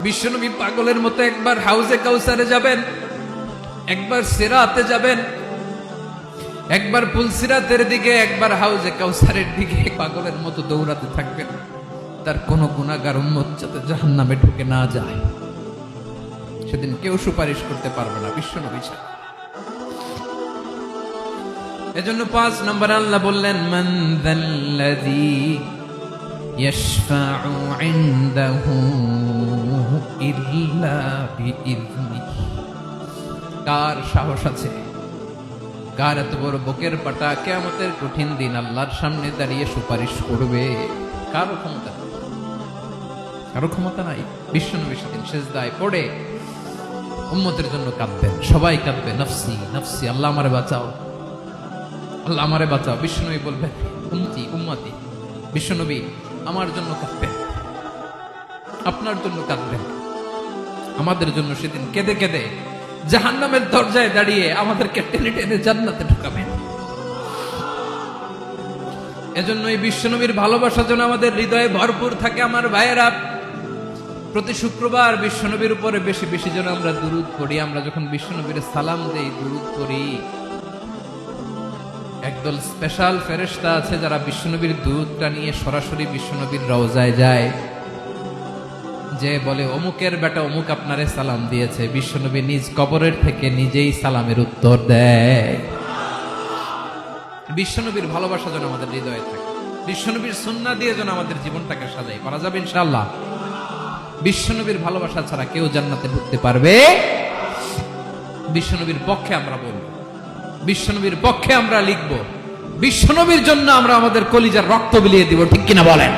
বিশ্বনবী পাগলের মতো একবার হাউজে কাউসারে যাবেন, একবার সিরাতে যাবেন, একবার পুলসিরাতের দিকে, একবার হাউজে কাউসারের দিকে পাগলের মতো দৌড়াতে থাকবেন। তার কোন গুনাহগার উম্মত যাতে জাহান্নামে ঢুকে না যায়, সেদিন কেউ সুপারিশ করতে পারবে না বিশ্বনবী ছাড়া। এজন্য 5 নম্বর আল্লাহ বললেন, মান যাল্লাযী ইয়াশফাউ ইনদাহু ইল্লা বিইযনিহি। কার সাহস আছে, কার এত বড় বুকের পাটা কিয়ামতের কঠিন দিন আল্লাহর সামনে দাঁড়িয়ে সুপারিশ করবে? কারো ক্ষমতা, কারো ক্ষমতা নাই। বিশ্বনবী সেদিন সিজদায় পড়ে উম্মতের জন্য কাঁদবেন, সবাই কাঁদবে, নফসি নফসি, আল্লাহ আমারে বাঁচাও, আল্লাহ আমারে বাঁচাও। বিশ্বনবী বলবেন, উম্মতি উম্মতি। বিশ্বনবী আমার জন্য কাঁদবেন, আপনার জন্য কাঁদবেন, আমাদের জন্য সেদিন কেঁদে কেঁদে জাহান্নামের দরজায় দাঁড়িয়ে আমাদেরকে টেনে টেনে জান্নাতে ঢুকাবেন। এজন্য এই বিশ্বনবীর ভালোবাসা যেন আমাদের হৃদয়ে ভরপুর থাকে। আমার ভাইয়েরা, প্রতি শুক্রবার বিশ্বনবীর উপরে বেশি বেশি যেন আমরা দুরূদ পড়ি। আমরা যখন বিশ্বনবীর সালাম দেই, দুরূদ পড়ি, একদল স্পেশাল ফেরেশতা আছে যারা বিশ্বনবীর দুরূদটা নিয়ে সরাসরি বিশ্বনবীর রওজায় যায়, যে বলে অমুকের বেটা অমুক আপনারে সালাম দিয়েছে। বিশ্বনবী নিজ কবরের থেকে নিজেই সালামের উত্তর দেয়। বিশ্বনবীর ভালোবাসা যেন আমাদের হৃদয়ে থাকে, বিশ্বনবীর সুন্নাহ দিয়ে যেন আমাদের জীবনটাকে সাজাই করা যাবে ইনশাআল্লাহ। বিশ্বনবীর ভালোবাসা ছাড়া কেউ জান্নাতে ঢুকতে পারবে? বিশ্বনবীর পক্ষে আমরা বলবো, বিশ্বনবীর পক্ষে আমরা লিখবো, বিশ্বনবীর জন্য আমরা আমাদের কলিজার রক্ত বিলিয়ে দিব, ঠিক কিনা বলেন?